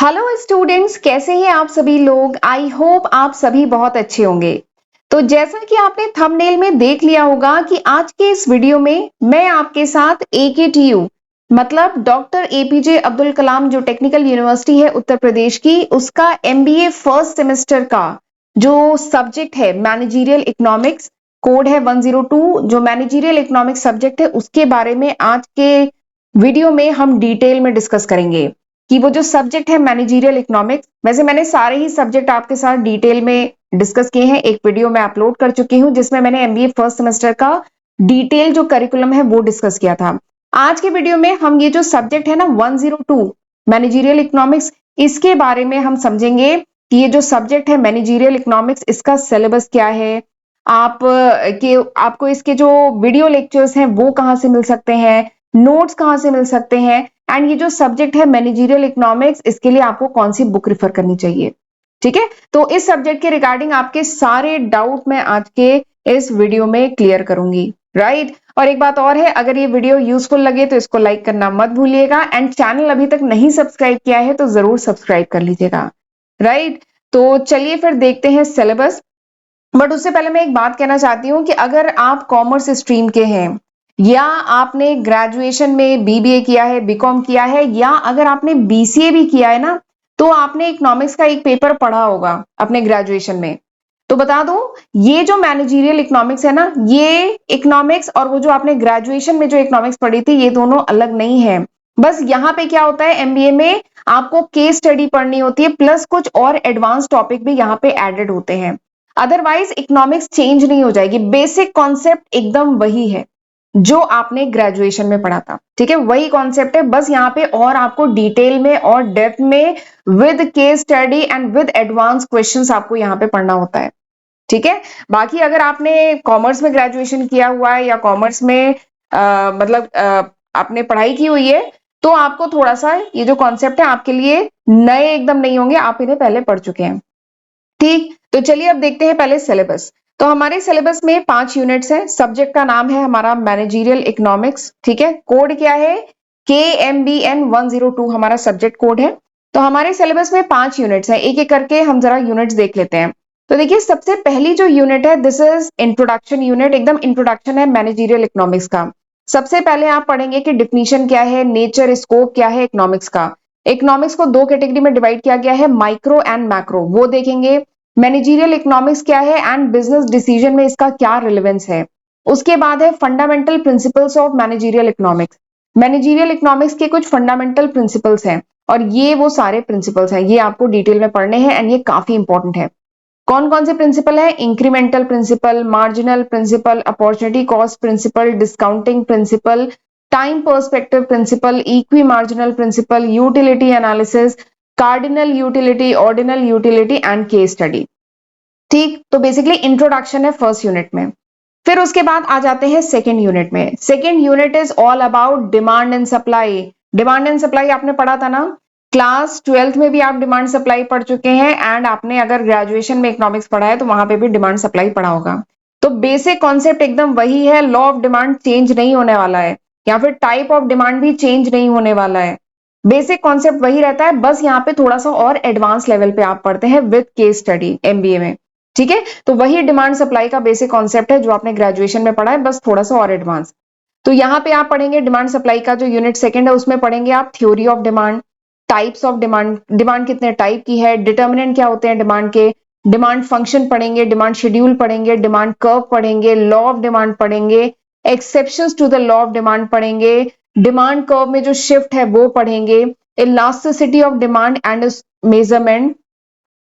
Hello students, कैसे हैं आप सभी लोग। आई होप आप सभी बहुत अच्छे होंगे। तो जैसा कि आपने थंबनेल में देख लिया होगा कि आज के इस वीडियो में मैं आपके साथ AKTU मतलब डॉक्टर APJ अब्दुल कलाम जो टेक्निकल यूनिवर्सिटी है उत्तर प्रदेश की, उसका MBA फर्स्ट सेमेस्टर का जो सब्जेक्ट है मैनेजरियल इकोनॉमिक्स, कोड है 102, जो मैनेजरियल इकोनॉमिक्स सब्जेक्ट है उसके बारे में आज के वीडियो में हम डिटेल में डिस्कस करेंगे कि वो जो सब्जेक्ट है मैनेजरियल इकोनॉमिक्स। वैसे मैंने सारे ही सब्जेक्ट आपके साथ डिटेल में डिस्कस किए हैं, एक वीडियो में अपलोड कर चुकी हूं जिसमें मैंने MBA फर्स्ट सेमेस्टर का डिटेल जो करिकुलम है वो डिस्कस किया था। आज के वीडियो में हम ये जो सब्जेक्ट है ना 102 मैनेजरियल इकोनॉमिक्स, इसके बारे में हम समझेंगे कि ये जो सब्जेक्ट है मैनेजरियल इकोनॉमिक्स, इसका सिलेबस क्या है, आपको इसके जो वीडियो लेक्चर्स हैं वो कहाँ से मिल सकते हैं, नोट्स कहाँ से मिल सकते हैं, एंड ये जो सब्जेक्ट है मैनेजरियल इकोनॉमिक्स, इसके लिए आपको कौन सी बुक रिफर करनी चाहिए। ठीक है, तो इस सब्जेक्ट के रिगार्डिंग आपके सारे डाउट मैं आज के इस वीडियो में क्लियर करूंगी। राइट, और एक बात और है, अगर ये वीडियो यूजफुल लगे तो इसको लाइक करना मत भूलिएगा, एंड चैनल अभी तक नहीं सब्सक्राइब किया है तो जरूर सब्सक्राइब कर लीजिएगा। राइट, तो चलिए फिर देखते हैं सिलेबस। बट उससे पहले मैं एक बात कहना चाहती हूँ कि अगर आप कॉमर्स स्ट्रीम के हैं या आपने ग्रेजुएशन में BBA किया है, BCom किया है, या अगर आपने BCA भी किया है ना, तो आपने इकोनॉमिक्स का एक पेपर पढ़ा होगा अपने ग्रेजुएशन में। तो बता दो, ये जो मैनेजरियल इकोनॉमिक्स है ना, ये इकोनॉमिक्स और वो जो आपने ग्रेजुएशन में जो इकोनॉमिक्स पढ़ी थी, ये दोनों अलग नहीं है। बस यहाँ पे क्या होता है, MBA में आपको केस स्टडी पढ़नी होती है, प्लस कुछ और एडवांस टॉपिक भी यहाँ पे एडेड होते हैं। अदरवाइज इकोनॉमिक्स चेंज नहीं हो जाएगी, बेसिक कॉन्सेप्ट एकदम वही है जो आपने ग्रेजुएशन में पढ़ा था। ठीक है, वही कॉन्सेप्ट है, बस यहाँ पे और आपको डिटेल में और डेप्थ में with case study and with advance questions आपको यहाँ पे पढ़ना होता है। ठीक है, बाकी अगर आपने कॉमर्स में ग्रेजुएशन किया हुआ है या कॉमर्स में आपने पढ़ाई की हुई है, तो आपको थोड़ा सा ये जो कॉन्सेप्ट है आपके लिए नए एकदम नहीं होंगे, आप इन्हें पहले पढ़ चुके हैं। ठीक, तो चलिए अब देखते हैं पहले सिलेबस। तो हमारे सिलेबस में 5 यूनिट्स हैं। सब्जेक्ट का नाम है हमारा मैनेजरियल इकोनॉमिक्स। ठीक है, कोड क्या है, KMBN 102 हमारा सब्जेक्ट कोड है। तो हमारे सिलेबस में 5 यूनिट्स हैं, एक एक करके हम जरा यूनिट्स देख लेते हैं। तो देखिए, सबसे पहली जो यूनिट है, दिस इज इंट्रोडक्शन यूनिट, एकदम इंट्रोडक्शन है मैनेजरियल इकोनॉमिक्स का। सबसे पहले आप पढ़ेंगे कि डिफिनीशन क्या है, नेचर स्कोप क्या है इकोनॉमिक्स का। इकोनॉमिक्स को 2 कैटेगरी में डिवाइड किया गया है, माइक्रो एंड मैक्रो, वो देखेंगे। मैनेजरियल इकोनॉमिक्स क्या है एंड बिजनेस डिसीजन में इसका क्या रिलेवेंस है। उसके बाद है fundamental principles of managerial economics. Managerial economics के कुछ फंडामेंटल प्रिंसिपल्स हैं, और ये वो सारे प्रिंसिपल्स हैं, ये आपको डिटेल में पढ़ने हैं एंड ये काफी इंपॉर्टेंट है। कौन कौन से प्रिंसिपल है, incremental principle, marginal principle, opportunity cost principle, discounting principle, time perspective principle, equimarginal principle, utility analysis, cardinal utility, ordinal utility and case study. ठीक, तो बेसिकली इंट्रोडक्शन है फर्स्ट यूनिट में। फिर उसके बाद आ जाते हैं सेकेंड यूनिट में। Second unit is all about demand and supply. Demand and supply आपने पढ़ा था ना, क्लास 12th में भी आप डिमांड सप्लाई पढ़ चुके हैं, एंड आपने अगर ग्रेजुएशन में इकोनॉमिक्स पढ़ा है तो वहां पे भी डिमांड सप्लाई पढ़ा होगा। तो बेसिक कॉन्सेप्ट एकदम वही है, लॉ ऑफ डिमांड चेंज नहीं होने वाला है, या फिर टाइप ऑफ डिमांड भी चेंज नहीं होने वाला है। बेसिक कॉन्सेप्ट वही रहता है, बस यहाँ पे थोड़ा सा और एडवांस लेवल पे आप पढ़ते हैं विद केस स्टडी MBA में। ठीक है, तो वही डिमांड सप्लाई का बेसिक कॉन्सेप्ट है जो आपने ग्रेजुएशन में पढ़ा है, बस थोड़ा सा और एडवांस। तो यहाँ पे आप पढ़ेंगे डिमांड सप्लाई का जो यूनिट सेकंड है, उसमें पढ़ेंगे आप theory of demand, types of demand, demand कितने टाइप की है, डिटर्मिनेंट क्या होते हैं डिमांड के, डिमांड फंक्शन पढ़ेंगे, डिमांड शेड्यूल पढ़ेंगे, डिमांड कर्व पढ़ेंगे, लॉ ऑफ डिमांड पढ़ेंगे, exceptions to the law of demand पढ़ेंगे, डिमांड कर्व में जो शिफ्ट है वो पढ़ेंगे, elasticity of demand and measurement.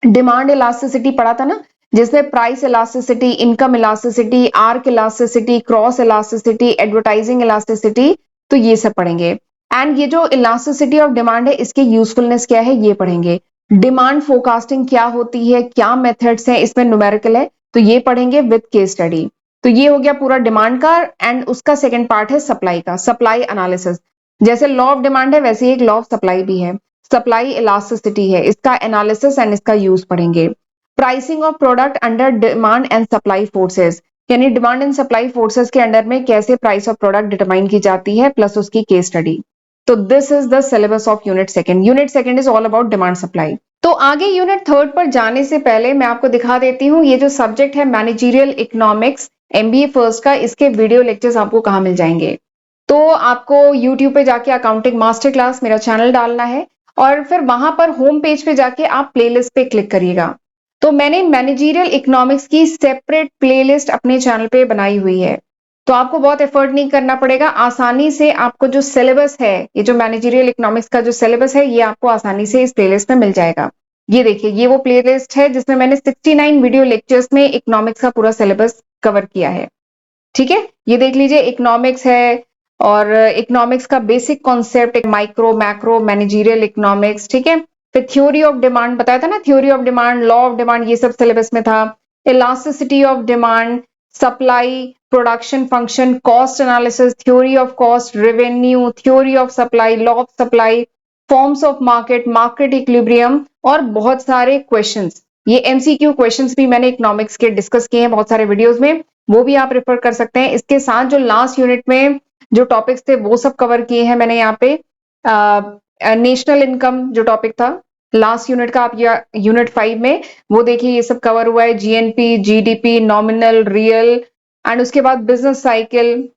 Demand elasticity पढ़ा था ना, जिसमें price elasticity, income elasticity, arc elasticity, cross elasticity, advertising elasticity, तो ये सब पढ़ेंगे। एंड ये जो इलास्टिसिटी ऑफ डिमांड है, इसकी यूजफुलनेस क्या है ये पढ़ेंगे। डिमांड फोरकास्टिंग क्या होती है, क्या मेथड्स हैं, इसमें न्यूमेरिकल है, तो ये पढ़ेंगे विद केस स्टडी। तो ये हो गया पूरा डिमांड का, एंड उसका सेकंड पार्ट है सप्लाई का, सप्लाई एनालिसिस। जैसे लॉ ऑफ डिमांड है वैसे ही एक लॉ ऑफ सप्लाई भी है, सप्लाई इलास्टिसिटी है, इसका एनालिसिस एंड इसका यूज पढ़ेंगे। Pricing of product under demand and supply forces, यानी डिमांड एंड सप्लाई फोर्सेस के अंडर में कैसे प्राइस ऑफ प्रोडक्ट डिटरमाइन की जाती है, प्लस उसकी केस स्टडी। तो this is the syllabus of unit second. Unit second is all about demand supply. तो आगे यूनिट थर्ड पर जाने से पहले मैं आपको दिखा देती हूँ ये जो सब्जेक्ट है मैनेजरियल इकोनॉमिक्स एमबीए फर्स्ट का, इसके वीडियो लेक्चर्स आपको कहाँ मिल जाएंगे। तो आपको यूट्यूब पे जाके अकाउंटिंग मास्टर क्लास मेरा चैनल डालना है और फिर वहां पर होम पेज पे जाके आप प्लेलिस्ट पे क्लिक करिएगा। तो मैंने मैनेजरियल इकोनॉमिक्स की सेपरेट प्लेलिस्ट अपने चैनल पे बनाई हुई है, तो आपको बहुत एफर्ट नहीं करना पड़ेगा। आसानी से आपको जो सिलेबस है, ये जो मैनेजरियल इकोनॉमिक्स का जो सिलेबस है, ये आपको आसानी से इस प्लेलिस्ट में मिल जाएगा। ये देखिए, ये वो प्लेलिस्ट है जिसमें मैंने 69 वीडियो लेक्चर्स में इकोनॉमिक्स का पूरा सिलेबस कवर किया है। ठीक है, ये देख लीजिए, इकोनॉमिक्स है और इकोनॉमिक्स का basic concept, micro macro managerial economics, ठीक है। फिर थ्योरी ऑफ डिमांड बताया था ना, theory of demand, law of demand, ये सब सिलेबस में था। Elasticity of demand, supply, production function, cost analysis, theory of cost, revenue, theory of supply, law of supply, forms of market, market equilibrium और बहुत सारे क्वेश्चंस। ये MCQ questions भी मैंने इकोनॉमिक्स के डिस्कस किए हैं बहुत सारे वीडियोस में, वो भी आप रेफर कर सकते हैं। इसके साथ जो लास्ट यूनिट में जो टॉपिक्स थे वो सब कवर किए हैं मैंने यहाँ पे। नेशनल इनकम जो टॉपिक था लास्ट यूनिट का, आप यूनिट 5 में वो देखिए, ये सब कवर हुआ है। GNP, GDP, nominal, real and उसके बाद बिजनेस साइकिल,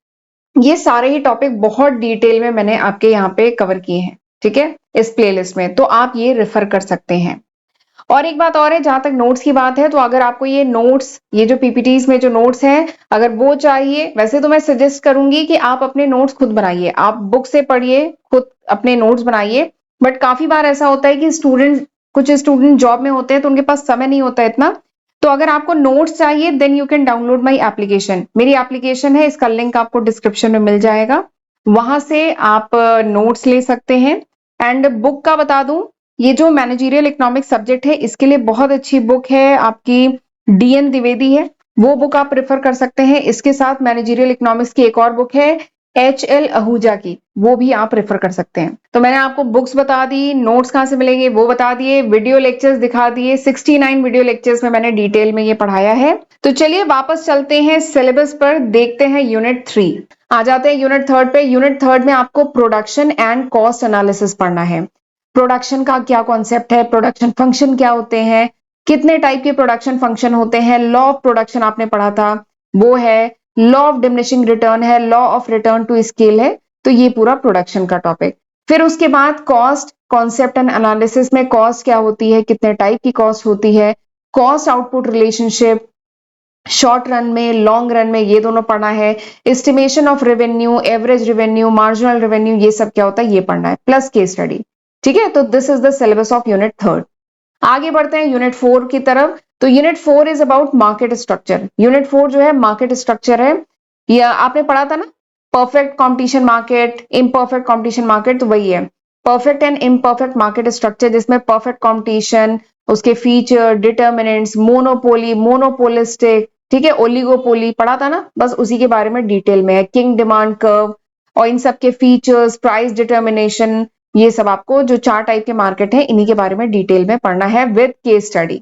ये सारे ही टॉपिक बहुत डिटेल में मैंने आपके यहाँ पे कवर किए हैं, ठीक है, इस प्लेलिस्ट में, तो आप ये रेफर कर सकते हैं। और एक बात और है, जहां तक नोट्स की बात है, तो अगर आपको ये नोट्स, ये जो पीपीटीज में जो नोट्स हैं, अगर वो चाहिए, वैसे तो मैं सजेस्ट करूंगी कि आप अपने नोट्स खुद बनाइए, आप बुक से पढ़िए, खुद अपने नोट्स बनाइए। बट काफी बार ऐसा होता है कि कुछ स्टूडेंट जॉब में होते हैं तो उनके पास समय नहीं होता है इतना। तो अगर आपको नोट्स चाहिए then you can download my application. मेरी एप्लीकेशन है, इसका लिंक आपको डिस्क्रिप्शन में मिल जाएगा, वहां से आप नोट्स ले सकते हैं। एंड बुक का बता दूं, ये जो मैनेजरियल इकोनॉमिक्स सब्जेक्ट है, इसके लिए बहुत अच्छी बुक है आपकी डीएन द्विवेदी है, वो बुक आप प्रेफर कर सकते हैं। इसके साथ मैनेजरियल इकोनॉमिक्स की एक और बुक है एचएल आहूजा की, वो भी आप रेफर कर सकते हैं। तो मैंने आपको बुक्स बता दी, नोट्स कहां से मिलेंगे वो बता दिए, वीडियो लेक्चर्स दिखा दिए, 69 वीडियो लेक्चर्स में मैंने डिटेल में ये पढ़ाया है। तो चलिए वापस चलते हैं सिलेबस पर, देखते हैं यूनिट 3। आ जाते हैं यूनिट थर्ड पे। यूनिट थर्ड में आपको प्रोडक्शन एंड कॉस्ट एनालिसिस पढ़ना है। प्रोडक्शन का क्या कॉन्सेप्ट है, प्रोडक्शन फंक्शन क्या होते हैं, कितने टाइप के प्रोडक्शन फंक्शन होते हैं, लॉ ऑफ प्रोडक्शन आपने पढ़ा था वो है, लॉ ऑफ डिमिनिशिंग रिटर्न है, law of return to scale है। तो ये पूरा प्रोडक्शन का टॉपिक। फिर उसके बाद कॉस्ट कॉन्सेप्ट एंड एनालिसिस में कॉस्ट क्या होती है, कितने टाइप की कॉस्ट होती है, cost output relationship, short run में, लॉन्ग रन में, ये दोनों पढ़ना है। Estimation of revenue, average revenue, marginal revenue, ये सब क्या होता है ये पढ़ना है, प्लस केस स्टडी। ठीक है, तो this is the syllabus of unit third. आगे बढ़ते हैं यूनिट 4 की तरफ। तो unit 4 is about market structure. Unit 4 जो है मार्केट स्ट्रक्चर है, या आपने पढ़ा था ना, perfect competition market, imperfect competition market, तो वही है perfect and imperfect market structure, जिसमें परफेक्ट कॉम्पिटिशन, उसके फीचर, डिटर्मिनेंट्स, मोनोपोली, मोनोपोलिस्टिक, ठीक है, ओलिगोपोली पढ़ा था ना, बस उसी के बारे में डिटेल में है। किंग डिमांड कर्व और इन सब के फीचर्स, प्राइस डिटर्मिनेशन, ये सब आपको जो 4 टाइप के मार्केट है इन्हीं के बारे में डिटेल में पढ़ना है विद केस स्टडी।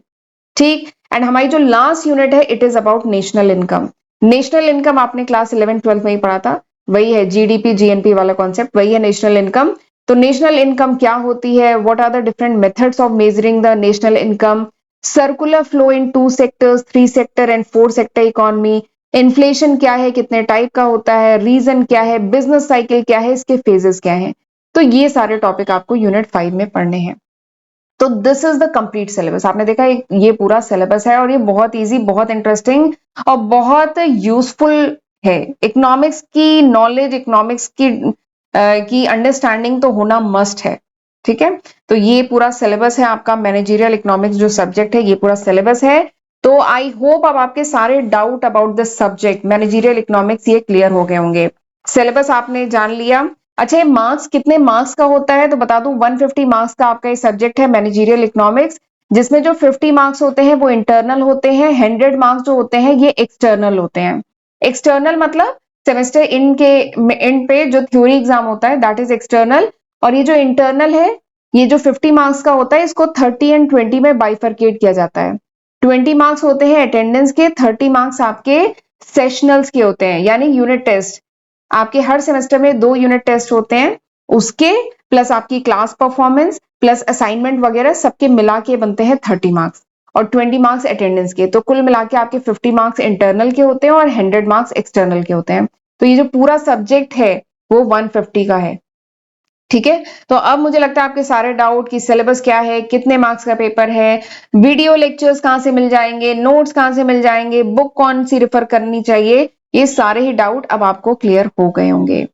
ठीक, एंड हमारी जो लास्ट यूनिट है it is about national income. National income आपने क्लास 11-12 में ही पढ़ा था, वही है जीडीपी जीएनपी वाला कॉन्सेप्ट, वही है नेशनल इनकम। तो नेशनल इनकम क्या होती है, what are the different methods of measuring the national income, circular flow in 2 sectors, 3 sector and 4 sector economy, inflation क्या है, कितने टाइप का होता है, रीजन क्या है, बिजनेस साइकिल क्या है, इसके फेजेस क्या है। तो ये सारे टॉपिक आपको यूनिट 5 में पढ़ने हैं। तो this is the complete syllabus. आपने देखा ये पूरा सिलेबस है और ये बहुत इजी, बहुत इंटरेस्टिंग और बहुत यूजफुल है। इकोनॉमिक्स की नॉलेज, इकोनॉमिक्स की अंडरस्टैंडिंग तो होना मस्ट है, ठीक है। तो ये पूरा सिलेबस है आपका, मैनेजरियल इकोनॉमिक्स जो सब्जेक्ट है ये पूरा सिलेबस है। तो आई होप अब आपके सारे doubt about the subject managerial economics ये क्लियर हो गए होंगे। सिलेबस आपने जान लिया। अच्छा, ये मार्क्स कितने मार्क्स का होता है तो बता दूं, 150 मार्क्स का आपका ये सब्जेक्ट है मैनेजरियल इकोनॉमिक्स, जिसमें जो 50 मार्क्स होते हैं वो इंटरनल होते हैं, 100 मार्क्स जो होते हैं ये एक्सटर्नल होते हैं। एक्सटर्नल मतलब सेमेस्टर एंड पे जो थ्योरी एग्जाम होता है दैट इज एक्सटर्नल, और ये जो इंटरनल है, ये जो 50 मार्क्स का होता है इसको 30 एंड 20 में बाइफरकेट किया जाता है। 20 मार्क्स होते हैं अटेंडेंस के, 30 मार्क्स आपके सेशनल्स के होते हैं, यानी यूनिट टेस्ट। आपके हर सेमेस्टर में 2 यूनिट टेस्ट होते हैं, उसके प्लस आपकी क्लास परफॉर्मेंस प्लस असाइनमेंट वगैरह सबके मिला के बनते हैं 30 मार्क्स और 20 मार्क्स अटेंडेंस के। तो कुल मिला के आपके 50 मार्क्स इंटरनल के होते हैं और 100 मार्क्स एक्सटर्नल के होते हैं। तो ये जो पूरा सब्जेक्ट है वो 150 का है। ठीक है, तो अब मुझे लगता है आपके सारे डाउट कि सिलेबस क्या है, कितने मार्क्स का पेपर है, वीडियो लेक्चर्स कहां से मिल जाएंगे, नोट्स कहां से मिल जाएंगे, बुक कौन सी रेफर करनी चाहिए, ये सारे ही डाउट अब आपको क्लियर हो गए होंगे।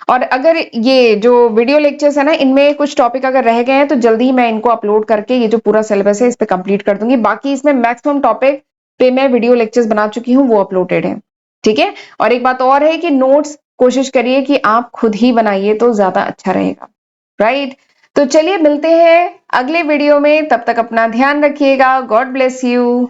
और अगर ये जो वीडियो लेक्चर्स है ना, इनमें कुछ टॉपिक अगर रह गए हैं तो जल्दी ही मैं इनको अपलोड करके ये जो पूरा सिलेबस है इस पे कंप्लीट कर दूंगी। बाकी इसमें मैक्सिमम टॉपिक पे मैं वीडियो लेक्चर्स बना चुकी हूँ, वो अपलोडेड है। ठीक है, और एक बात और है कि नोट्स कोशिश करिए कि आप खुद ही बनाइए तो ज्यादा अच्छा रहेगा। राइट, तो चलिए मिलते हैं अगले वीडियो में, तब तक अपना ध्यान रखिएगा। God bless you.